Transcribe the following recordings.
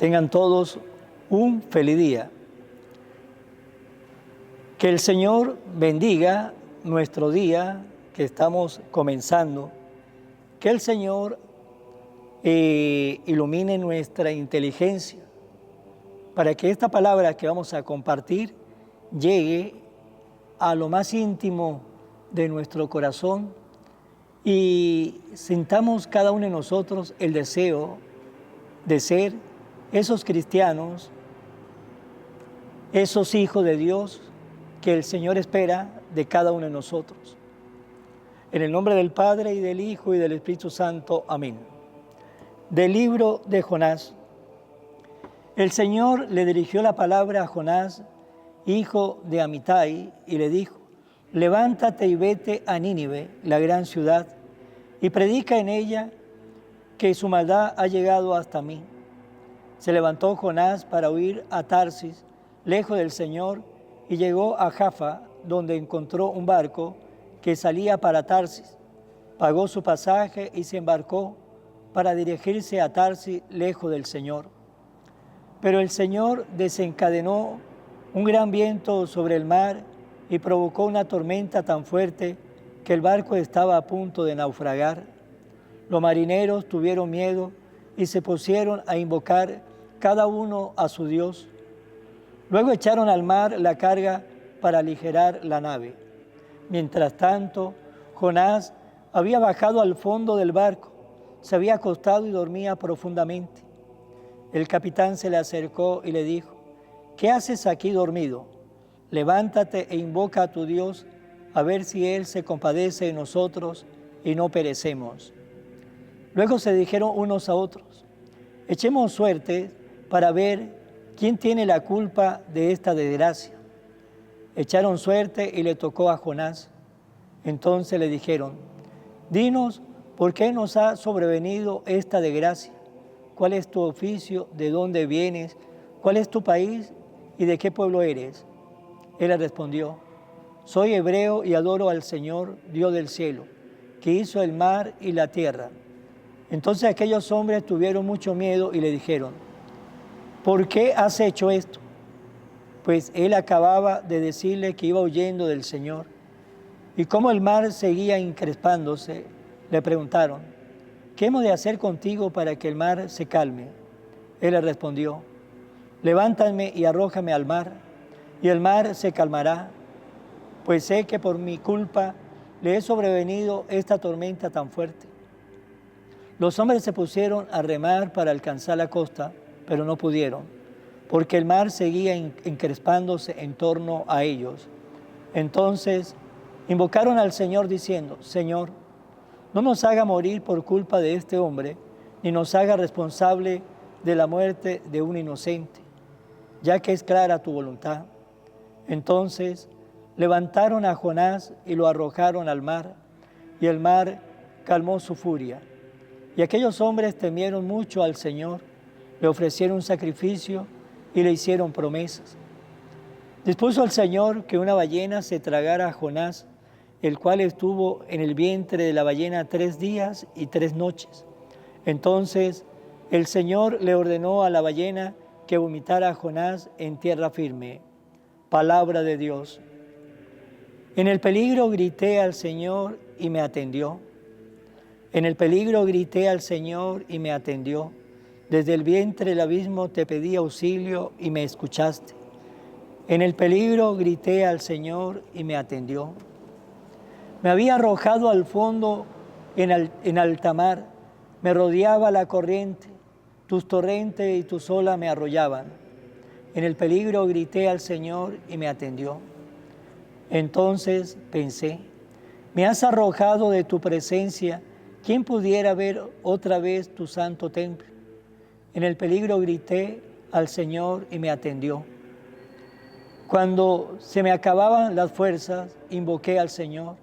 Tengan todos un feliz día. Que el Señor bendiga nuestro día que estamos comenzando. Que el Señor ilumine nuestra inteligencia para que esta palabra que vamos a compartir llegue a lo más íntimo de nuestro corazón y sintamos cada uno de nosotros el deseo de ser esos cristianos, esos hijos de Dios que el Señor espera de cada uno de nosotros. En el nombre del Padre, y del Hijo, y del Espíritu Santo. Amén. Del libro de Jonás. El Señor le dirigió la palabra a Jonás, hijo de Amitai, y le dijo: levántate y vete a Nínive, la gran ciudad, y predica en ella que su maldad ha llegado hasta mí. Se levantó Jonás para huir a Tarsis, lejos del Señor, y llegó a Jaffa, donde encontró un barco que salía para Tarsis. Pagó su pasaje y se embarcó para dirigirse a Tarsis, lejos del Señor. Pero el Señor desencadenó un gran viento sobre el mar y provocó una tormenta tan fuerte que el barco estaba a punto de naufragar. Los marineros tuvieron miedo y se pusieron a invocar cada uno a su Dios. Luego echaron al mar la carga para aligerar la nave. Mientras tanto, Jonás había bajado al fondo del barco, se había acostado y dormía profundamente. El capitán se le acercó y le dijo: ¿qué haces aquí dormido? Levántate e invoca a tu Dios, a ver si Él se compadece de nosotros y no perecemos. Luego se dijeron unos a otros: echemos suerte para ver quién tiene la culpa de esta desgracia. Echaron suerte y le tocó a Jonás. Entonces le dijeron: dinos, ¿por qué nos ha sobrevenido esta desgracia? ¿Cuál es tu oficio? ¿De dónde vienes? ¿Cuál es tu país? ¿Y de qué pueblo eres? Él le respondió: soy hebreo y adoro al Señor, Dios del cielo, que hizo el mar y la tierra. Entonces aquellos hombres tuvieron mucho miedo y le dijeron: ¿por qué has hecho esto? Pues él acababa de decirle que iba huyendo del Señor. Y como el mar seguía encrespándose, le preguntaron: ¿qué hemos de hacer contigo para que el mar se calme? Él le respondió: levántame y arrójame al mar, y el mar se calmará, pues sé que por mi culpa le he sobrevenido esta tormenta tan fuerte. Los hombres se pusieron a remar para alcanzar la costa, pero no pudieron, porque el mar seguía encrespándose en torno a ellos. Entonces invocaron al Señor diciendo: Señor, no nos haga morir por culpa de este hombre, ni nos haga responsable de la muerte de un inocente, ya que es clara tu voluntad. Entonces levantaron a Jonás y lo arrojaron al mar, y el mar calmó su furia. Y aquellos hombres temieron mucho al Señor, le ofrecieron un sacrificio y le hicieron promesas. Dispuso el Señor que una ballena se tragara a Jonás, el cual estuvo en el vientre de la ballena 3 días y 3 noches. Entonces el Señor le ordenó a la ballena que vomitara a Jonás en tierra firme. Palabra de Dios. En el peligro grité al Señor y me atendió. En el peligro grité al Señor y me atendió. Desde el vientre del abismo te pedí auxilio y me escuchaste. En el peligro grité al Señor y me atendió. Me había arrojado al fondo en alta mar, me rodeaba la corriente, tus torrentes y tus olas me arrollaban. En el peligro grité al Señor y me atendió. Entonces pensé: me has arrojado de tu presencia, ¿quién pudiera ver otra vez tu santo templo? En el peligro grité al Señor y me atendió. Cuando se me acababan las fuerzas, invoqué al Señor,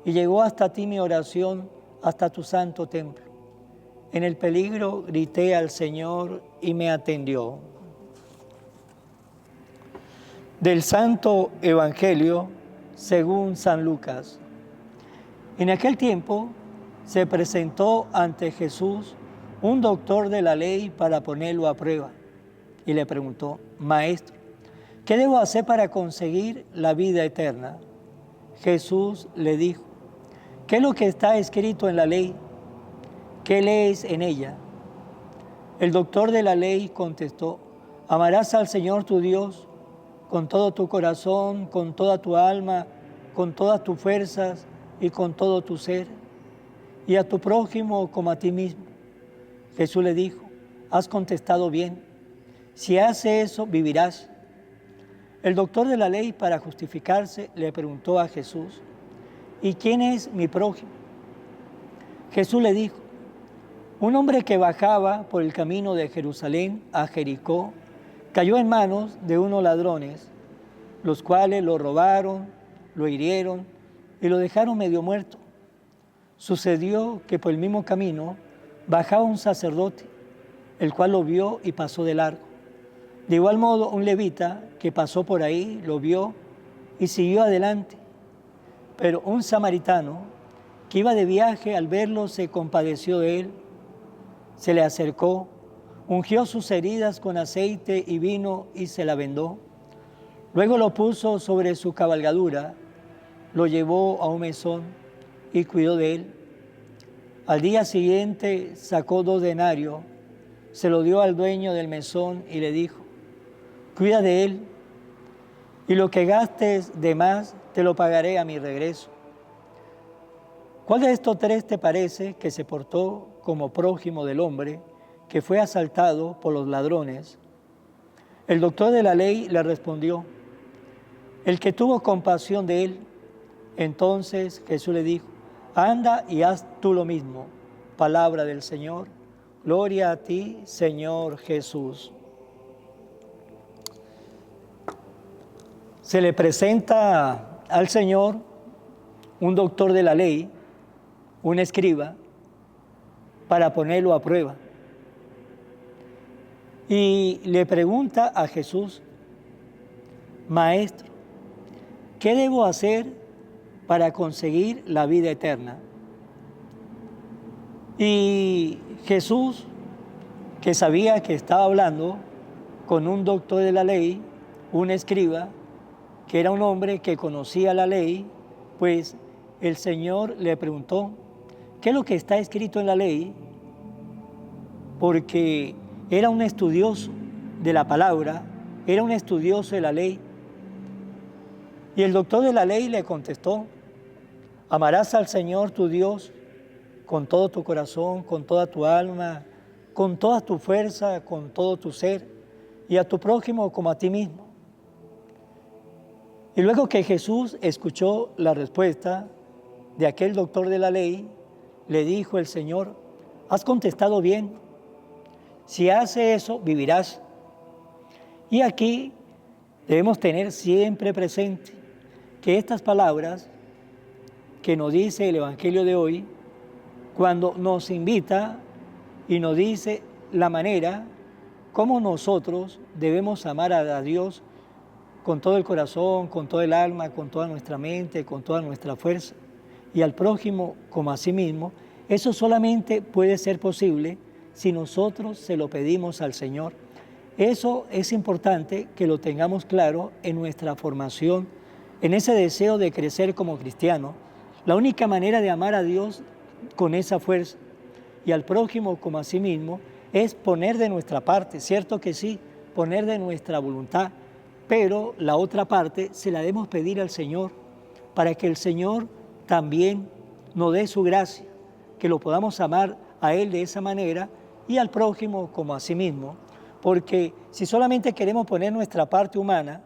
y llegó hasta ti mi oración, hasta tu santo templo. En el peligro grité al Señor y me atendió. Del Santo Evangelio según San Lucas. En aquel tiempo se presentó ante Jesús un doctor de la ley para ponerlo a prueba y le preguntó: Maestro, ¿qué debo hacer para conseguir la vida eterna? Jesús le dijo: ¿qué es lo que está escrito en la ley? ¿Qué lees en ella? El doctor de la ley contestó: amarás al Señor tu Dios con todo tu corazón, con toda tu alma, con todas tus fuerzas y con todo tu ser, y a tu prójimo como a ti mismo. Jesús le dijo: has contestado bien. Si haces eso, vivirás. El doctor de la ley, para justificarse, le preguntó a Jesús: ¿y quién es mi prójimo? Jesús le dijo: un hombre que bajaba por el camino de Jerusalén a Jericó cayó en manos de unos ladrones, los cuales lo robaron, lo hirieron y lo dejaron medio muerto. Sucedió que por el mismo camino bajaba un sacerdote, el cual lo vio y pasó de largo. De igual modo, un levita que pasó por ahí lo vio y siguió adelante. Pero un samaritano que iba de viaje, al verlo se compadeció de él, se le acercó, ungió sus heridas con aceite y vino y se la vendó. Luego lo puso sobre su cabalgadura, lo llevó a un mesón y cuidó de él. Al día siguiente sacó 2 denarios, se lo dio al dueño del mesón y le dijo: cuida de él, y lo que gastes de más te lo pagaré a mi regreso. ¿Cuál de estos 3 te parece que se portó como prójimo del hombre que fue asaltado por los ladrones? El doctor de la ley le respondió: el que tuvo compasión de él. Entonces Jesús le dijo: anda y haz tú lo mismo. Palabra del Señor. Gloria a ti, Señor Jesús. Se le presenta al Señor un doctor de la ley, un escriba, para ponerlo a prueba. Y le pregunta a Jesús: Maestro, ¿qué debo hacer para conseguir la vida eterna? Y Jesús, que sabía que estaba hablando con un doctor de la ley, un escriba, que era un hombre que conocía la ley, pues el Señor le preguntó: ¿qué es lo que está escrito en la ley? Porque era un estudioso de la palabra, era un estudioso de la ley. Y el doctor de la ley le contestó: amarás al Señor tu Dios con todo tu corazón, con toda tu alma, con toda tu fuerza, con todo tu ser, y a tu prójimo como a ti mismo. Y luego que Jesús escuchó la respuesta de aquel doctor de la ley, le dijo el Señor: has contestado bien. Si haces eso, vivirás. Y aquí debemos tener siempre presente que estas palabras que nos dice el Evangelio de hoy, cuando nos invita y nos dice la manera como nosotros debemos amar a Dios con todo el corazón, con todo el alma, con toda nuestra mente, con toda nuestra fuerza, y al prójimo como a sí mismo, eso solamente puede ser posible si nosotros se lo pedimos al Señor. Eso es importante que lo tengamos claro en nuestra formación, en ese deseo de crecer como cristiano. La única manera de amar a Dios con esa fuerza y al prójimo como a sí mismo es poner de nuestra parte, cierto que sí, poner de nuestra voluntad, pero la otra parte se la debemos pedir al Señor para que el Señor también nos dé su gracia, que lo podamos amar a Él de esa manera y al prójimo como a sí mismo, porque si solamente queremos poner nuestra parte humana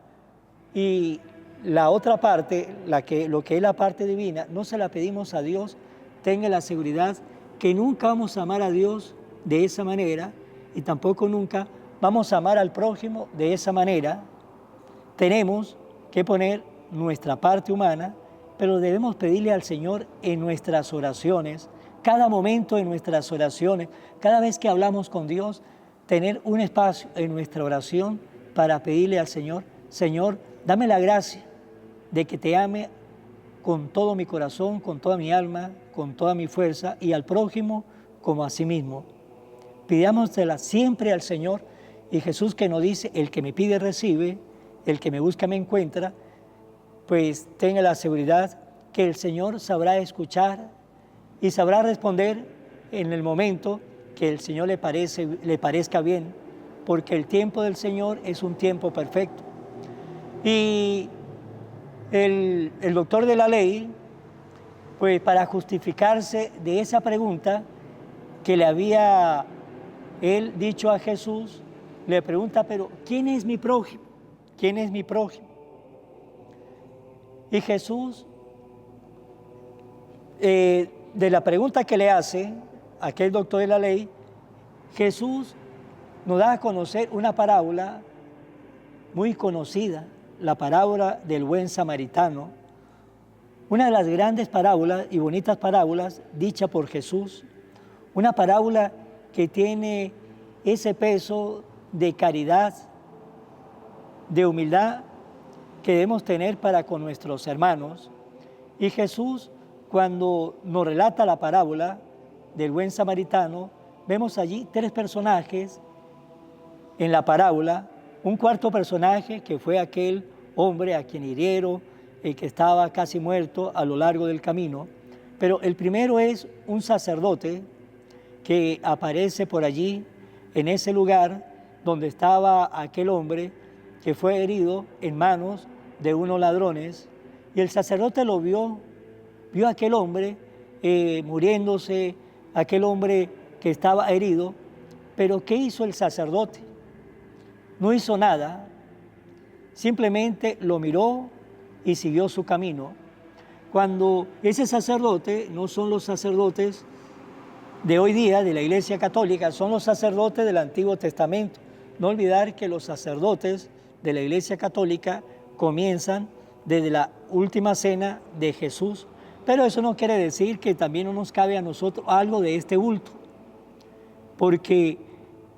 y la otra parte, lo que es la parte divina, no se la pedimos a Dios, tenga la seguridad que nunca vamos a amar a Dios de esa manera y tampoco nunca vamos a amar al prójimo de esa manera. Tenemos que poner nuestra parte humana, pero debemos pedirle al Señor en nuestras oraciones, cada momento en nuestras oraciones, cada vez que hablamos con Dios, tener un espacio en nuestra oración para pedirle al Señor: Señor, dame la gracia de que te ame con todo mi corazón, con toda mi alma, con toda mi fuerza, y al prójimo como a sí mismo. Pidámosela siempre al Señor. Y Jesús que nos dice, el que me pide recibe, el que me busca me encuentra, pues tenga la seguridad que el Señor sabrá escuchar y sabrá responder en el momento que el Señor le parezca bien, porque el tiempo del Señor es un tiempo perfecto. Y el doctor de la ley, pues para justificarse de esa pregunta que le había él dicho a Jesús, le pregunta, pero ¿quién es mi prójimo? ¿Quién es mi prójimo? Y Jesús, de la pregunta que le hace aquel doctor de la ley, Jesús nos da a conocer una parábola muy conocida, la parábola del buen samaritano, una de las grandes parábolas y bonitas parábolas dicha por Jesús, una parábola que tiene ese peso de caridad, de humildad que debemos tener para con nuestros hermanos. Y Jesús, cuando nos relata la parábola del buen samaritano, vemos allí tres personajes en la parábola, un cuarto personaje que fue aquel hombre a quien hirieron, el que estaba casi muerto a lo largo del camino, pero el primero es un sacerdote que aparece por allí, en ese lugar donde estaba aquel hombre que fue herido en manos de unos ladrones, y el sacerdote lo vio a aquel hombre muriéndose, aquel hombre que estaba herido, pero ¿qué hizo el sacerdote? No hizo nada, simplemente lo miró y siguió su camino. Cuando ese sacerdote, no son los sacerdotes de hoy día de la Iglesia Católica, son los sacerdotes del Antiguo Testamento. No olvidar que los sacerdotes de la Iglesia Católica comienzan desde la última cena de Jesús, pero eso no quiere decir que también no nos cabe a nosotros algo de este bulto, porque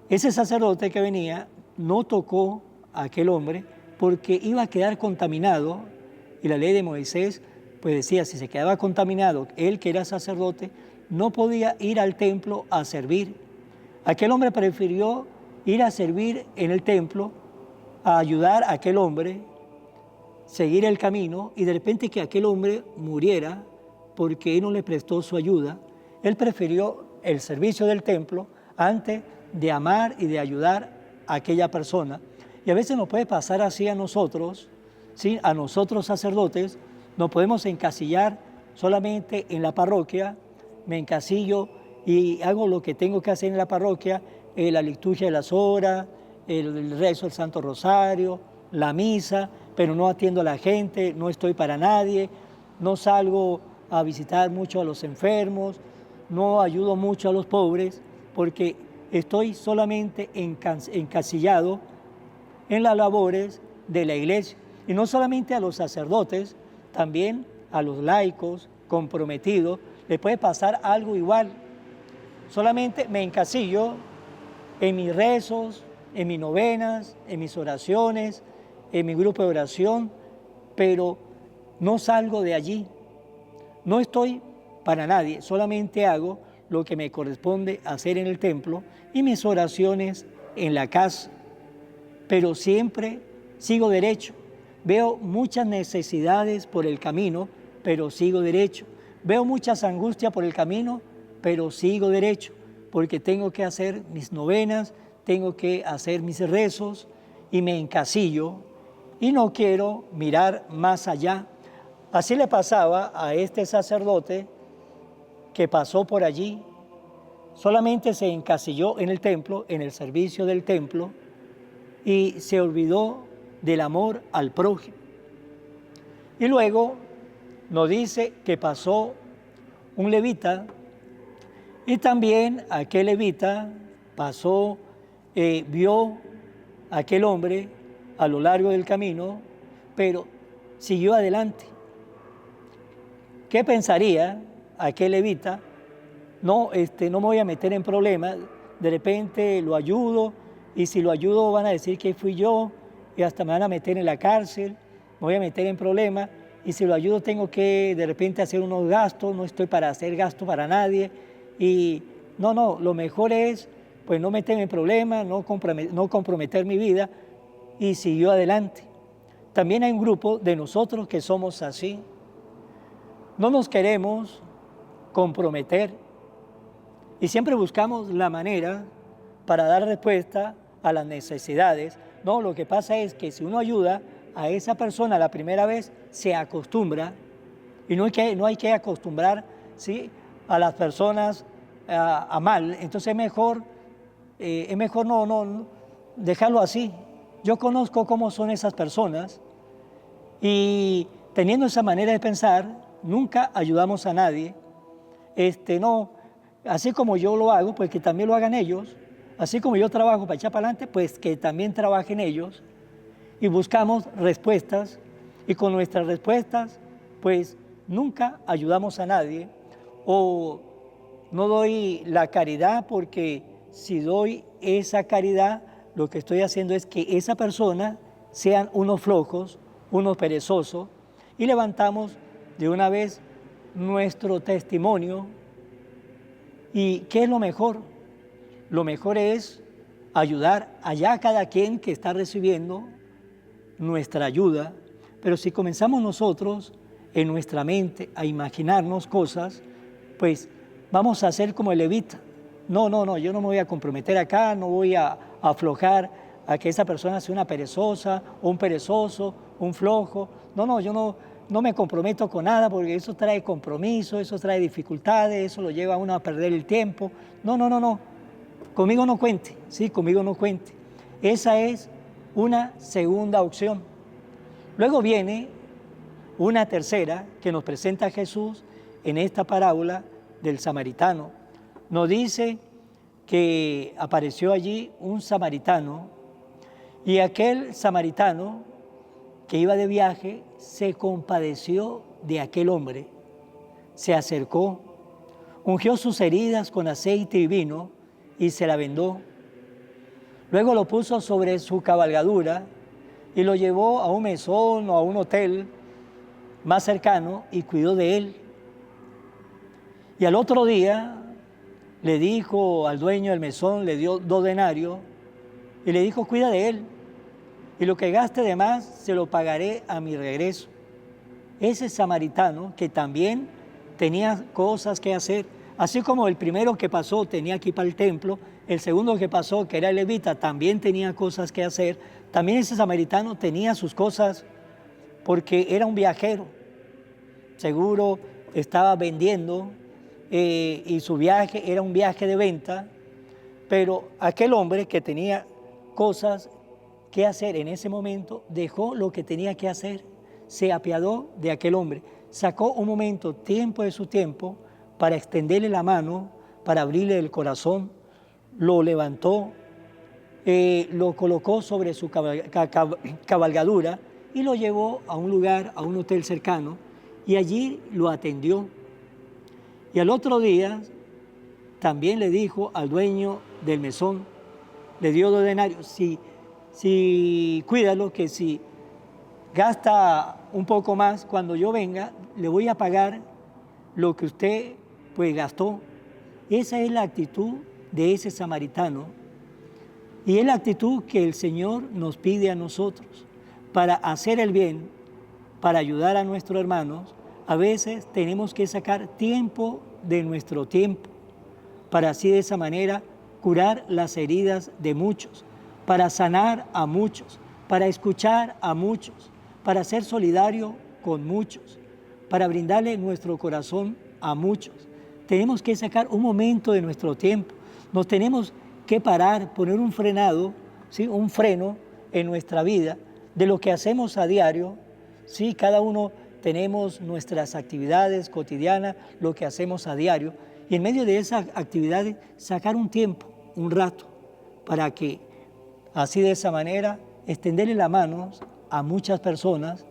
ese sacerdote que venía no tocó a aquel hombre porque iba a quedar contaminado, y la ley de Moisés pues decía, si se quedaba contaminado, él que era sacerdote, no podía ir al templo a servir. Aquel hombre prefirió ir a servir en el templo, a ayudar a aquel hombre, seguir el camino, y de repente que aquel hombre muriera porque él no le prestó su ayuda. Él prefirió el servicio del templo antes de amar y de ayudar a aquella persona. Y a veces nos puede pasar así a nosotros, ¿sí? A nosotros sacerdotes, nos podemos encasillar solamente en la parroquia, me encasillo y hago lo que tengo que hacer en la parroquia, la liturgia de las horas, el rezo del Santo Rosario, la misa, pero no atiendo a la gente, no estoy para nadie, no salgo a visitar mucho a los enfermos, no ayudo mucho a los pobres, porque estoy solamente encasillado en las labores de la iglesia. Y no solamente a los sacerdotes, también a los laicos comprometidos, les puede pasar algo igual. Solamente me encasillo en mis rezos, en mis novenas, en mis oraciones, en mi grupo de oración, pero no salgo de allí. No estoy para nadie, solamente hago lo que me corresponde hacer en el templo y mis oraciones en la casa, pero siempre sigo derecho. Veo muchas necesidades por el camino, pero sigo derecho. Veo muchas angustias por el camino, pero sigo derecho, porque tengo que hacer mis novenas, tengo que hacer mis rezos y me encasillo y no quiero mirar más allá. Así le pasaba a este sacerdote que pasó por allí, solamente se encasilló en el templo, en el servicio del templo, y se olvidó del amor al prójimo. Y luego nos dice que pasó un levita, y también aquel levita pasó, vio a aquel hombre a lo largo del camino, pero siguió adelante. ¿Qué pensaría aquel levita? No me voy a meter en problemas, de repente lo ayudo, y si lo ayudo van a decir que fui yo, y hasta me van a meter en la cárcel, me voy a meter en problemas, y si lo ayudo tengo que de repente hacer unos gastos, no estoy para hacer gasto para nadie, y no, lo mejor es pues no meterme en problemas, no comprometer mi vida, y siguió adelante. También hay un grupo de nosotros que somos así. No nos queremos comprometer y siempre buscamos la manera para dar respuesta a las necesidades. No, lo que pasa es que si uno ayuda a esa persona la primera vez, se acostumbra, y no hay que acostumbrar, ¿sí?, a las personas a mal. Entonces es mejor no dejarlo así. Yo conozco cómo son esas personas y teniendo esa manera de pensar, nunca ayudamos a nadie. No, así como yo lo hago, pues que también lo hagan ellos. Así como yo trabajo para echar para adelante, pues que también trabajen ellos. Y buscamos respuestas, y con nuestras respuestas, pues nunca ayudamos a nadie. O no doy la caridad, porque si doy esa caridad, lo que estoy haciendo es que esa persona sean unos flojos, unos perezosos, y levantamos de una vez nuestro testimonio. ¿Y qué es lo mejor? Lo mejor es ayudar allá cada quien que está recibiendo nuestra ayuda, pero si comenzamos nosotros en nuestra mente a imaginarnos cosas, pues vamos a ser como el levita. No, yo no me voy a comprometer acá, no voy a aflojar a que esa persona sea una perezosa, o un perezoso, un flojo. Yo no me comprometo con nada, porque eso trae compromiso, eso trae dificultades, eso lo lleva a uno a perder el tiempo. No. Conmigo no cuente, sí, conmigo no cuente. Esa es una segunda opción. Luego viene una tercera que nos presenta Jesús en esta parábola del samaritano. Nos dice que apareció allí un samaritano, y aquel samaritano que iba de viaje se compadeció de aquel hombre, se acercó, ungió sus heridas con aceite y vino y se la vendó. Luego lo puso sobre su cabalgadura y lo llevó a un mesón o a un hotel más cercano y cuidó de él. Y al otro día le dijo al dueño del mesón, le dio 2 denarios y le dijo: cuida de él, y lo que gaste de más se lo pagaré a mi regreso. Ese samaritano, que también tenía cosas que hacer, así como el primero que pasó tenía que ir para el templo, el segundo que pasó, que era el levita, también tenía cosas que hacer. También ese samaritano tenía sus cosas, porque era un viajero. Seguro estaba vendiendo, y su viaje era un viaje de venta, pero aquel hombre que tenía cosas que hacer en ese momento, dejó lo que tenía que hacer, se apiadó de aquel hombre, sacó un momento, tiempo de su tiempo, para extenderle la mano, para abrirle el corazón, lo levantó, lo colocó sobre su cabalgadura y lo llevó a un lugar, a un hotel cercano, y allí lo atendió. Y al otro día también le dijo al dueño del mesón, le dio 2 denarios, si cuídalo, que si gasta un poco más, cuando yo venga, le voy a pagar lo que usted pues gastó. Esa es la actitud de ese samaritano, y es la actitud que el Señor nos pide a nosotros. Para hacer el bien, para ayudar a nuestros hermanos, a veces tenemos que sacar tiempo de nuestro tiempo, para así de esa manera curar las heridas de muchos, para sanar a muchos, para escuchar a muchos, para ser solidario con muchos, para brindarle nuestro corazón a muchos. Tenemos que sacar un momento de nuestro tiempo, nos tenemos que parar, poner un frenado, ¿sí?, un freno en nuestra vida de lo que hacemos a diario. Sí, cada uno tenemos nuestras actividades cotidianas, lo que hacemos a diario, y en medio de esas actividades sacar un tiempo, un rato, para que así de esa manera extenderle la mano a muchas personas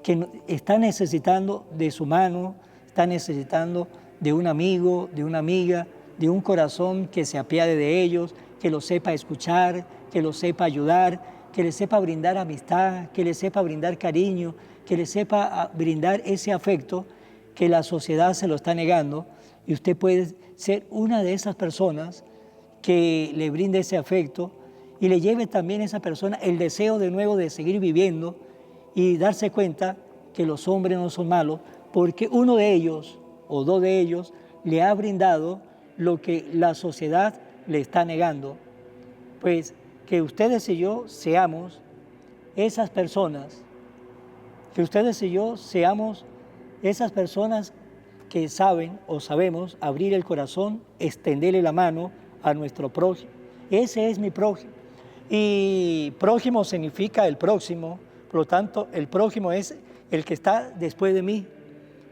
que están necesitando de su mano, están necesitando de un amigo, de una amiga, de un corazón que se apiade de ellos, que los sepa escuchar, que los sepa ayudar, que les sepa brindar amistad, que les sepa brindar cariño, que les sepa brindar ese afecto que la sociedad se lo está negando, y usted puede ser una de esas personas que le brinde ese afecto y le lleve también a esa persona el deseo de nuevo de seguir viviendo y darse cuenta que los hombres no son malos, porque uno de ellos o dos de ellos le ha brindado lo que la sociedad le está negando. Pues que ustedes y yo seamos esas personas, que ustedes y yo seamos esas personas que saben o sabemos abrir el corazón, extenderle la mano a nuestro prójimo. Ese es mi prójimo. Y prójimo significa el próximo, por lo tanto, el prójimo es el que está después de mí.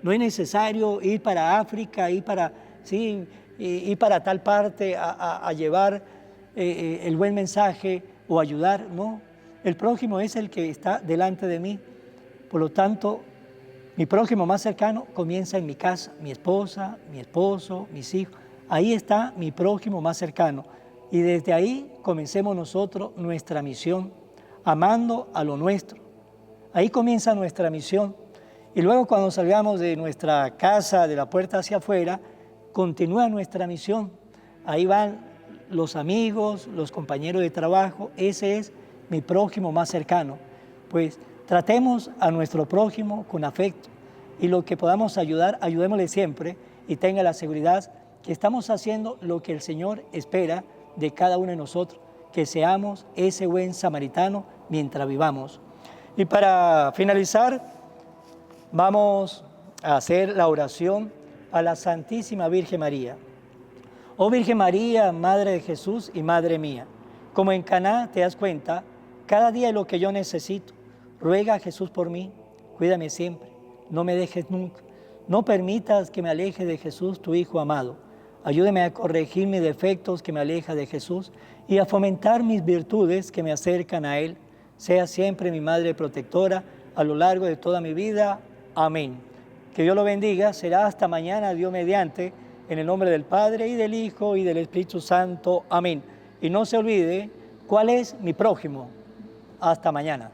No es necesario ir para África, ir para tal parte a llevar el buen mensaje o ayudar, no. El prójimo es el que está delante de mí. Por lo tanto, mi prójimo más cercano comienza en mi casa, mi esposa, mi esposo, mis hijos. Ahí está mi prójimo más cercano. Y desde ahí comencemos nosotros nuestra misión, amando a lo nuestro. Ahí comienza nuestra misión. Y luego cuando salgamos de nuestra casa, de la puerta hacia afuera, continúa nuestra misión. Ahí van los amigos, los compañeros de trabajo. Ese es mi prójimo más cercano. Pues tratemos a nuestro prójimo con afecto y lo que podamos ayudar, ayudémosle siempre y tenga la seguridad que estamos haciendo lo que el Señor espera de cada uno de nosotros, que seamos ese buen samaritano mientras vivamos. Y para finalizar, vamos a hacer la oración a la Santísima Virgen María. Oh Virgen María, Madre de Jesús y Madre mía, como en Caná te das cuenta, cada día es lo que yo necesito. Ruega a Jesús por mí, cuídame siempre, no me dejes nunca. No permitas que me aleje de Jesús, tu Hijo amado. Ayúdame a corregir mis defectos que me alejan de Jesús y a fomentar mis virtudes que me acercan a Él. Sea siempre mi Madre protectora a lo largo de toda mi vida. Amén. Que Dios lo bendiga. Será hasta mañana, Dios mediante, en el nombre del Padre y del Hijo y del Espíritu Santo. Amén. Y no se olvide cuál es mi prójimo. Hasta mañana.